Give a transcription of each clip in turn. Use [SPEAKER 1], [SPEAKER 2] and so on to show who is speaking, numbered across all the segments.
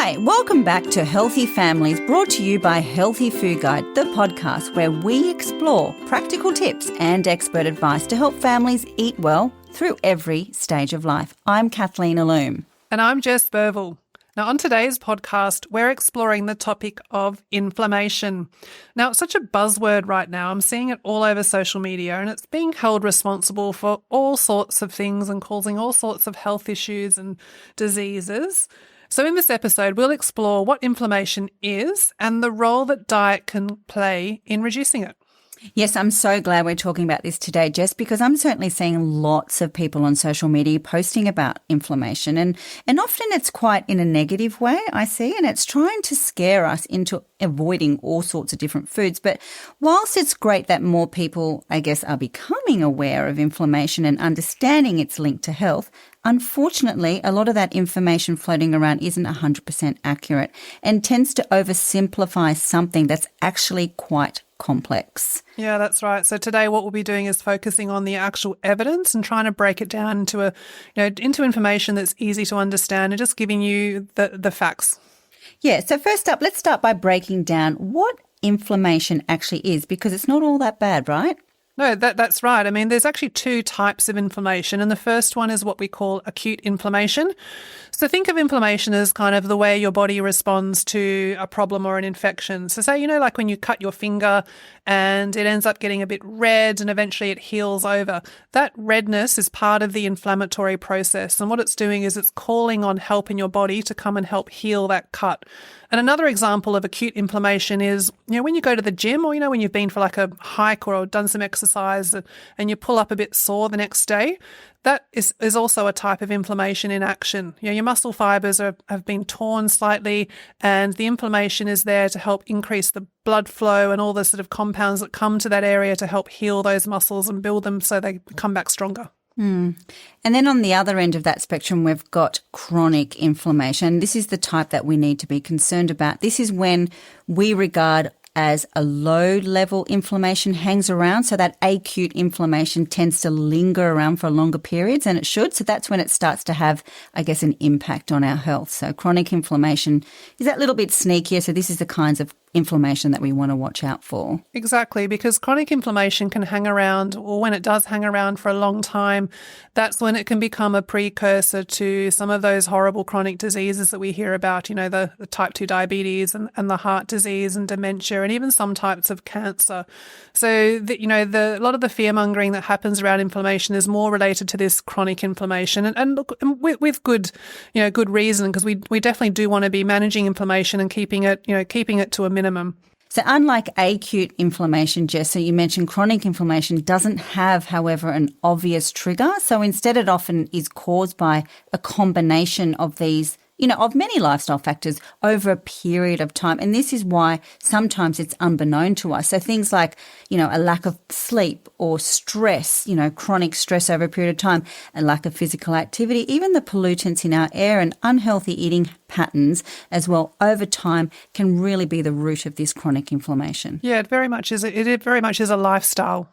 [SPEAKER 1] Hi, welcome back to Healthy Families, brought to you by Healthy Food Guide, the podcast where we explore practical tips and expert advice to help families eat well through every stage of life. I'm Kathleen Alleaume.
[SPEAKER 2] And I'm Jess Burvill. Now, on today's podcast, we're exploring the topic of inflammation. Now, it's such a buzzword right now. I'm seeing it all over social media, and it's being held responsible for all sorts of things and causing all sorts of health issues and diseases. So in this episode, we'll explore what inflammation is and the role that diet can play in reducing it.
[SPEAKER 1] Yes, I'm so glad we're talking about this today, Jess, because I'm certainly seeing lots of people on social media posting about inflammation, and often it's quite in a negative way, I see, and it's trying to scare us into avoiding all sorts of different foods. But whilst it's great that more people, I guess, are becoming aware of inflammation and understanding its link to health, unfortunately, a lot of that information floating around isn't 100% accurate and tends to oversimplify something that's actually quite complex.
[SPEAKER 2] Yeah, that's right. So today what we'll be doing is focusing on the actual evidence and trying to break it down into into information that's easy to understand and just giving you the facts.
[SPEAKER 1] Yeah, so first up, let's start by breaking down what inflammation actually is, because it's not all that bad, right?
[SPEAKER 2] No, that's right. I mean, there's actually two types of inflammation, and the first one is what we call acute inflammation. So think of inflammation as kind of the way your body responds to a problem or an infection. So say, like when you cut your finger and it ends up getting a bit red and eventually it heals over. That redness is part of the inflammatory process. And what it's doing is it's calling on help in your body to come and help heal that cut. And another example of acute inflammation is, when you go to the gym or, when you've been for like a hike or done some exercise and you pull up a bit sore the next day, that is also a type of inflammation in action. Your muscle fibers have been torn slightly, and the inflammation is there to help increase the blood flow and all the sort of compounds that come to that area to help heal those muscles and build them so they come back stronger.
[SPEAKER 1] And then on the other end of that spectrum, we've got chronic inflammation. This is the type that we need to be concerned about. This is when we regard as a low-level inflammation hangs around. So that acute inflammation tends to linger around for longer periods, and it should. So that's when it starts to have, I guess, an impact on our health. So chronic inflammation is that little bit sneakier. So this is the kinds of inflammation that we want to watch out for.
[SPEAKER 2] Exactly, because chronic inflammation can hang around, or when it does hang around for a long time, that's when it can become a precursor to some of those horrible chronic diseases that we hear about, the type 2 diabetes and the heart disease and dementia and even some types of cancer. So, a lot of the fear-mongering that happens around inflammation is more related to this chronic inflammation. And look, with good reason, because we definitely do want to be managing inflammation and keeping it to a minimum.
[SPEAKER 1] So unlike acute inflammation, Jess, so you mentioned chronic inflammation doesn't have, however, an obvious trigger. So instead it often is caused by a combination of these, of many lifestyle factors over a period of time. And this is why sometimes it's unbeknown to us. So things like, a lack of sleep or stress, chronic stress over a period of time, a lack of physical activity, even the pollutants in our air and unhealthy eating patterns as well over time can really be the root of this chronic inflammation.
[SPEAKER 2] Yeah, it very much is. It very much is a lifestyle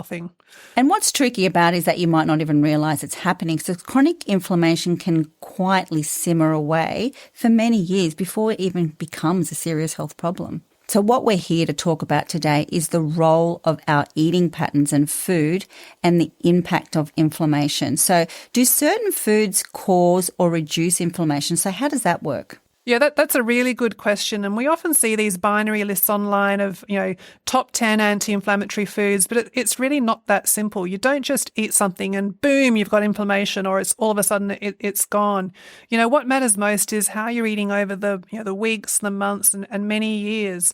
[SPEAKER 2] thing.
[SPEAKER 1] And what's tricky about it is that you might not even realise it's happening. So chronic inflammation can quietly simmer away for many years before it even becomes a serious health problem. So what we're here to talk about today is the role of our eating patterns and food and the impact of inflammation. So do certain foods cause or reduce inflammation? So how does that work?
[SPEAKER 2] Yeah, that's a really good question. And we often see these binary lists online of, top 10 anti-inflammatory foods, but it's really not that simple. You don't just eat something and boom, you've got inflammation, or it's all of a sudden it's gone. What matters most is how you're eating over the weeks, the months and many years.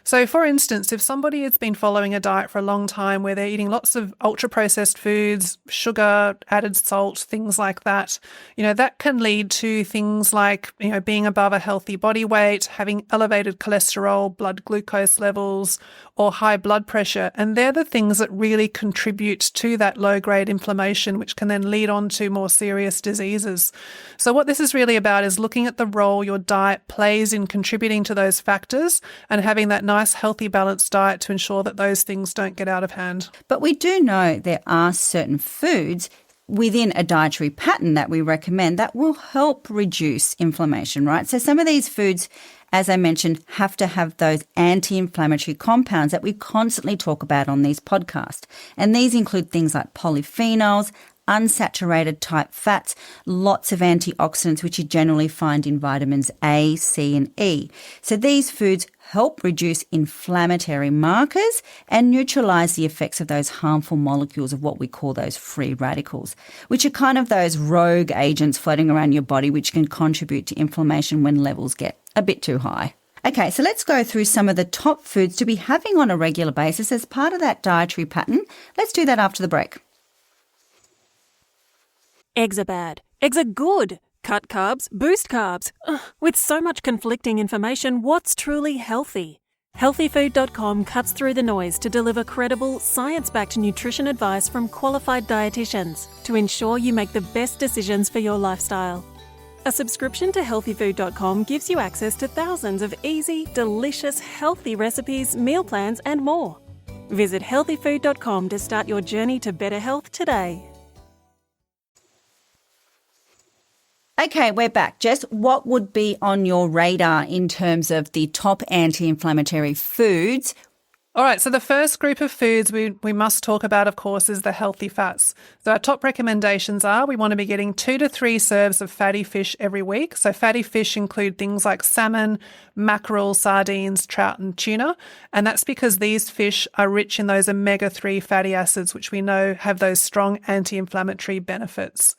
[SPEAKER 2] So for instance, if somebody has been following a diet for a long time where they're eating lots of ultra-processed foods, sugar, added salt, things like that, that can lead to things like, being above a healthy body weight, having elevated cholesterol, blood glucose levels, or high blood pressure. And they're the things that really contribute to that low-grade inflammation, which can then lead on to more serious diseases. So what this is really about is looking at the role your diet plays in contributing to those factors and having that nice, healthy, balanced diet to ensure that those things don't get out of hand.
[SPEAKER 1] But we do know there are certain foods within a dietary pattern that we recommend that will help reduce inflammation, right? So some of these foods, as I mentioned, have to have those anti-inflammatory compounds that we constantly talk about on these podcasts. And these include things like polyphenols, unsaturated type fats, lots of antioxidants, which you generally find in vitamins A, C, and E. So these foods help reduce inflammatory markers and neutralize the effects of those harmful molecules of what we call those free radicals, which are kind of those rogue agents floating around your body which can contribute to inflammation when levels get a bit too high. Okay, so let's go through some of the top foods to be having on a regular basis as part of that dietary pattern. Let's do that after the break.
[SPEAKER 3] Eggs are bad. Eggs are good. Cut carbs, boost carbs. Ugh, with so much conflicting information, what's truly healthy? Healthyfood.com cuts through the noise to deliver credible, science-backed nutrition advice from qualified dietitians to ensure you make the best decisions for your lifestyle. A subscription to healthyfood.com gives you access to thousands of easy, delicious, healthy recipes, meal plans, and more. Visit healthyfood.com to start your journey to better health today.
[SPEAKER 1] Okay, we're back. Jess, what would be on your radar in terms of the top anti-inflammatory foods?
[SPEAKER 2] All right, so the first group of foods we must talk about, of course, is the healthy fats. So our top recommendations are we want to be getting 2 to 3 serves of fatty fish every week. So fatty fish include things like salmon, mackerel, sardines, trout and tuna. And that's because these fish are rich in those omega-3 fatty acids, which we know have those strong anti-inflammatory benefits.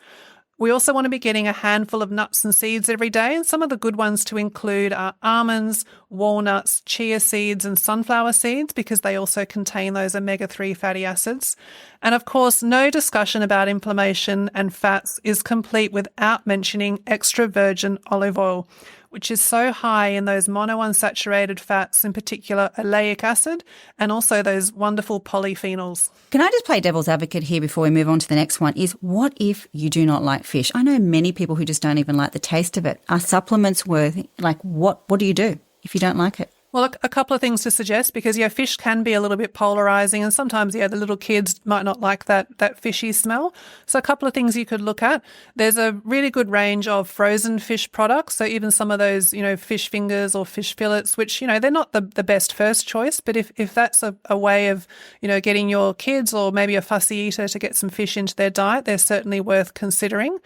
[SPEAKER 2] We also want to be getting a handful of nuts and seeds every day, and some of the good ones to include are almonds, walnuts, chia seeds and sunflower seeds because they also contain those omega-3 fatty acids. And of course, no discussion about inflammation and fats is complete without mentioning extra virgin olive oil, which is so high in those monounsaturated fats, in particular oleic acid, and also those wonderful polyphenols.
[SPEAKER 1] Can I just play devil's advocate here before we move on to the next one? Is what if you do not like fish? I know many people who just don't even like the taste of it. Are supplements worthy? Like what do you do if you don't like it?
[SPEAKER 2] Well, a couple of things to suggest because, fish can be a little bit polarizing and sometimes, the little kids might not like that fishy smell. So a couple of things you could look at. There's a really good range of frozen fish products. So even some of those, fish fingers or fish fillets, which, they're not the best first choice. But if that's a way of, getting your kids or maybe a fussy eater to get some fish into their diet, they're certainly worth considering.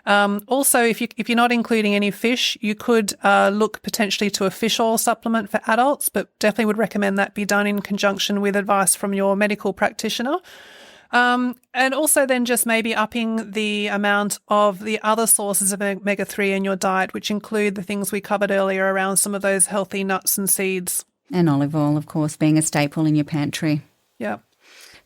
[SPEAKER 2] Also, if you're not including any fish, you could look potentially to a fish oil supplement for adults, but definitely would recommend that be done in conjunction with advice from your medical practitioner. And also then just maybe upping the amount of the other sources of omega-3 in your diet, which include the things we covered earlier around some of those healthy nuts and seeds.
[SPEAKER 1] And olive oil, of course, being a staple in your pantry.
[SPEAKER 2] Yeah.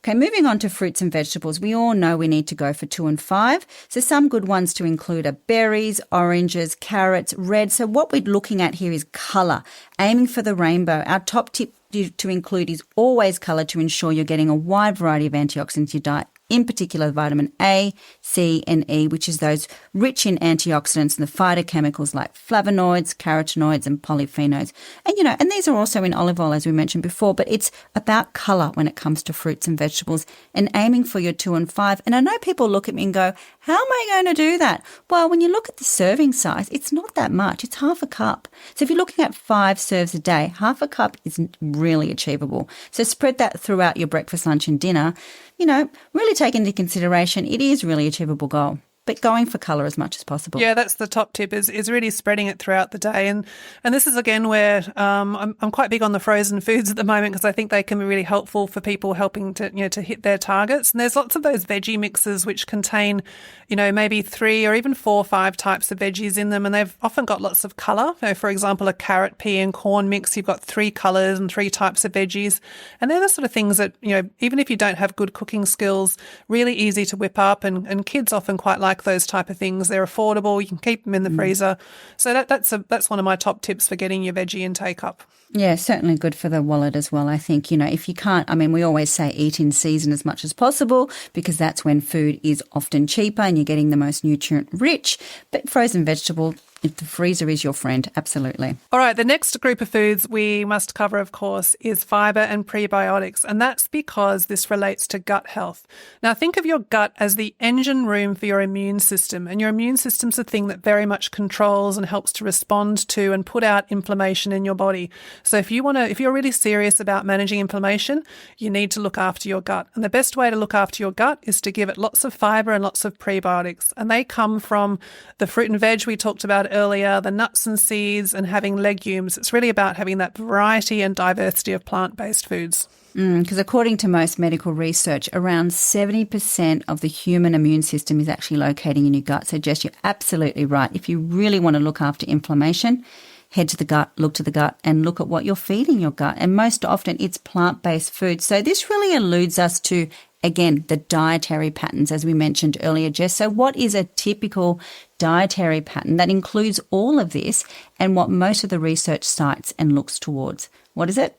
[SPEAKER 1] Okay, moving on to fruits and vegetables. We all know we need to go for 2 and 5. So some good ones to include are berries, oranges, carrots, red. So what we're looking at here is colour, aiming for the rainbow. Our top tip to include is always colour to ensure you're getting a wide variety of antioxidants in your diet, in particular vitamin A, C and E, which is those rich in antioxidants and the phytochemicals like flavonoids, carotenoids and polyphenols. And these are also in olive oil, as we mentioned before, but it's about colour when it comes to fruits and vegetables and aiming for your 2 and 5. And I know people look at me and go, how am I going to do that? Well, when you look at the serving size, it's not that much. It's half a cup. So if you're looking at 5 serves a day, half a cup is really achievable. So spread that throughout your breakfast, lunch and dinner. Really take into consideration it is really achievable goal, but going for colour as much as possible.
[SPEAKER 2] Yeah, that's the top tip is really spreading it throughout the day. And this is, again, where I'm quite big on the frozen foods at the moment because I think they can be really helpful for people helping to hit their targets. And there's lots of those veggie mixes which contain, maybe 3 or even 4 or 5 types of veggies in them. And they've often got lots of colour. For example, a carrot, pea and corn mix, you've got 3 colours and 3 types of veggies. And they're the sort of things that, even if you don't have good cooking skills, really easy to whip up. And kids often quite like those type of things. They're affordable. You can keep them in the freezer. So that's one of my top tips for getting your veggie intake up.
[SPEAKER 1] Yeah, certainly good for the wallet as well. I think, if you can't, we always say eat in season as much as possible because that's when food is often cheaper and you're getting the most nutrient rich. But frozen vegetable, The freezer is your friend, absolutely.
[SPEAKER 2] All right, the next group of foods we must cover, of course, is fibre and prebiotics, and that's because this relates to gut health. Now, think of your gut as the engine room for your immune system, and your immune system's the thing that very much controls and helps to respond to and put out inflammation in your body. So if you're really serious about managing inflammation, you need to look after your gut. And the best way to look after your gut is to give it lots of fibre and lots of prebiotics, and they come from the fruit and veg we talked about earlier, the nuts and seeds, and having legumes. It's really about having that variety and diversity of plant-based foods.
[SPEAKER 1] Because according to most medical research, around 70% of the human immune system is actually locating in your gut. So Jess, you're absolutely right. If you really want to look after inflammation, head to the gut, look to the gut, and look at what you're feeding your gut. And most often it's plant-based food. So this really alludes us to, again, the dietary patterns, as we mentioned earlier, Jess. So what is a typical dietary pattern that includes all of this and what most of the research cites and looks towards? What is it?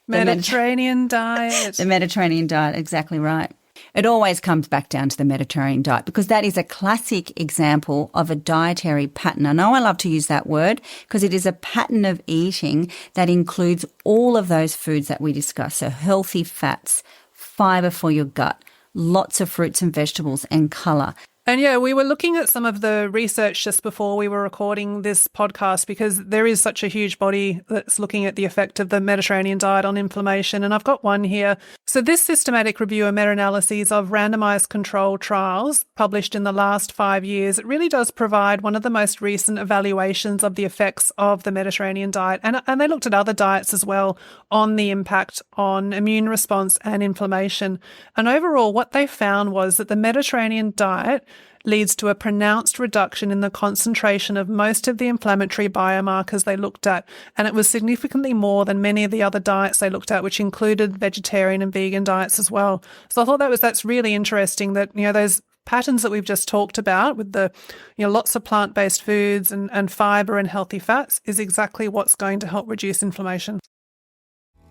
[SPEAKER 2] Mediterranean diet.
[SPEAKER 1] The Mediterranean diet, exactly right. It always comes back down to the Mediterranean diet because that is a classic example of a dietary pattern. I know I love to use that word because it is a pattern of eating that includes all of those foods that we discussed. So healthy fats, fibre for your gut, lots of fruits and vegetables and colour.
[SPEAKER 2] And yeah, we were looking at some of the research just before we were recording this podcast because there is such a huge body that's looking at the effect of the Mediterranean diet on inflammation. And I've got one here. So this systematic review and meta-analyses of randomised controlled trials published in the last 5 years, it really does provide one of the most recent evaluations of the effects of the Mediterranean diet. And they looked at other diets as well on the impact on immune response and inflammation. And overall, what they found was that the Mediterranean diet leads to a pronounced reduction in the concentration of most of the inflammatory biomarkers they looked at. And it was significantly more than many of the other diets they looked at, which included vegetarian and vegan diets as well. So I thought that's really interesting that, those patterns that we've just talked about with the, lots of plant-based foods and fibre and healthy fats is exactly what's going to help reduce inflammation.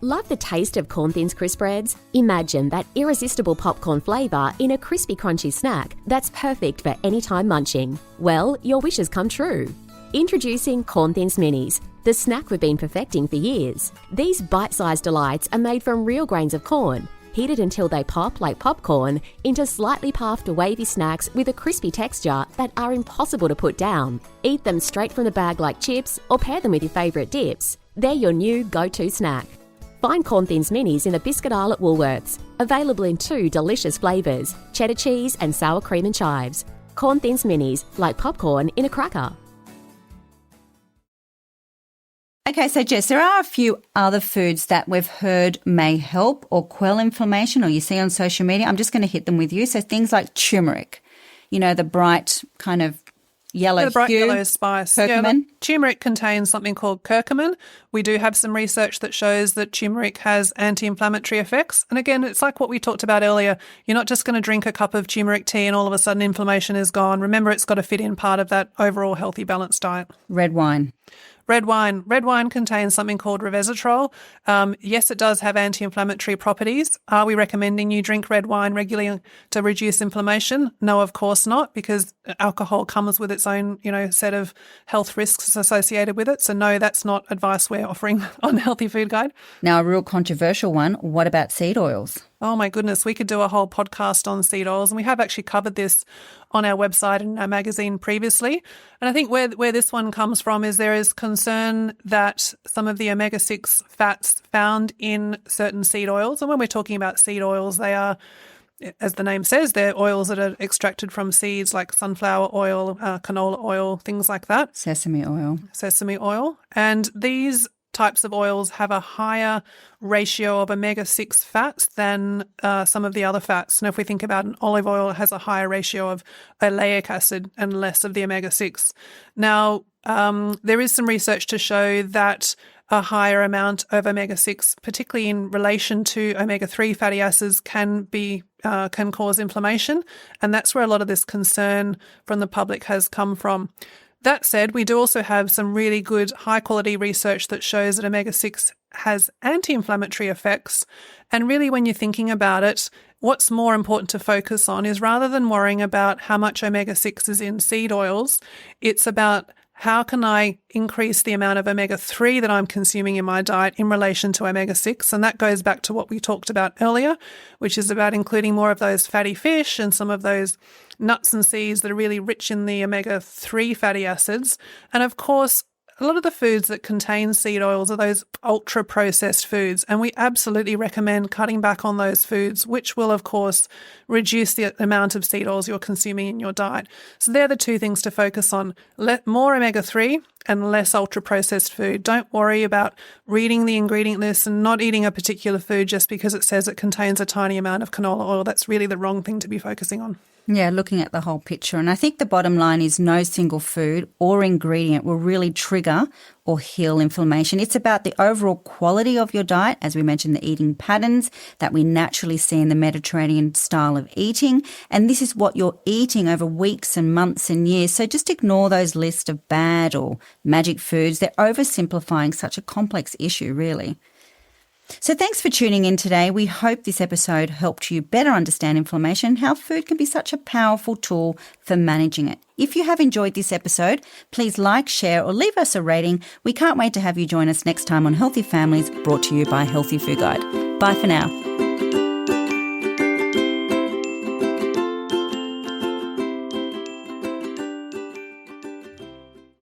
[SPEAKER 4] Love the taste of Corn Thins crisp breads? Imagine that irresistible popcorn flavour in a crispy crunchy snack that's perfect for anytime munching. Well, your wishes come true. Introducing Corn Thins Minis, the snack we've been perfecting for years. These bite-sized delights are made from real grains of corn, heated until they pop like popcorn into slightly puffed wavy snacks with a crispy texture that are impossible to put down. Eat them straight from the bag like chips or pair them with your favourite dips. They're your new go-to snack. Find Corn Thins Minis in the biscuit aisle at Woolworths. Available in 2 delicious flavours, cheddar cheese and sour cream and chives. Corn Thins Minis, like popcorn in a cracker.
[SPEAKER 1] Okay, so Jess, there are a few other foods that we've heard may help or quell inflammation or you see on social media. I'm just going to hit them with you. So things like turmeric, the bright kind of yellow
[SPEAKER 2] the bright
[SPEAKER 1] hue,
[SPEAKER 2] yellow spice.
[SPEAKER 1] curcumin.
[SPEAKER 2] Yeah, turmeric contains something called curcumin. We do have some research that shows that turmeric has anti-inflammatory effects. And again, it's like what we talked about earlier. You're not just going to drink a cup of turmeric tea and all of a sudden inflammation is gone. Remember, it's got to fit in part of that overall healthy, balanced diet.
[SPEAKER 1] Red wine.
[SPEAKER 2] Red wine contains something called resveratrol. Yes, it does have anti-inflammatory properties. Are we recommending you drink red wine regularly to reduce inflammation? No, of course not, because alcohol comes with its own, set of health risks associated with it. So no, that's not advice we're offering on Healthy Food Guide.
[SPEAKER 1] Now, a real controversial one. What about seed oils?
[SPEAKER 2] Oh my goodness, we could do a whole podcast on seed oils, and we have actually covered this on our website and our magazine previously. And I think where this one comes from is there is concern that some of the omega-6 fats found in certain seed oils, and when we're talking about seed oils, they are, as the name says, they're oils that are extracted from seeds like sunflower oil, canola oil, things like that.
[SPEAKER 1] Sesame oil.
[SPEAKER 2] And these types of oils have a higher ratio of omega-6 fats than some of the other fats. And if we think about an olive oil, it has a higher ratio of oleic acid and less of the omega-6. Now, there is some research to show that a higher amount of omega-6, particularly in relation to omega-3 fatty acids, can cause inflammation. And that's where a lot of this concern from the public has come from. That said, we do also have some really good high-quality research that shows that omega-6 has anti-inflammatory effects. And really, when you're thinking about it, what's more important to focus on is rather than worrying about how much omega-6 is in seed oils, it's about how can I increase the amount of omega-3 that I'm consuming in my diet in relation to omega-6? And that goes back to what we talked about earlier, which is about including more of those fatty fish and some of those nuts and seeds that are really rich in the omega-3 fatty acids. And of course, a lot of the foods that contain seed oils are those ultra-processed foods, and we absolutely recommend cutting back on those foods, which will, of course, reduce the amount of seed oils you're consuming in your diet. So they're the two things to focus on. More omega-3 and less ultra-processed food. Don't worry about reading the ingredient list and not eating a particular food just because it says it contains a tiny amount of canola oil. That's really the wrong thing to be focusing on.
[SPEAKER 1] Yeah, looking at the whole picture. And I think the bottom line is no single food or ingredient will really trigger or heal inflammation. It's about the overall quality of your diet, as we mentioned, the eating patterns that we naturally see in the Mediterranean style of eating. And this is what you're eating over weeks and months and years. So just ignore those lists of bad or magic foods. They're oversimplifying such a complex issue, really. So thanks for tuning in today. We hope this episode helped you better understand inflammation and how food can be such a powerful tool for managing it. If you have enjoyed this episode, please like, share, or leave us a rating. We can't wait to have you join us next time on Healthy Families, brought to you by Healthy Food Guide. Bye for now.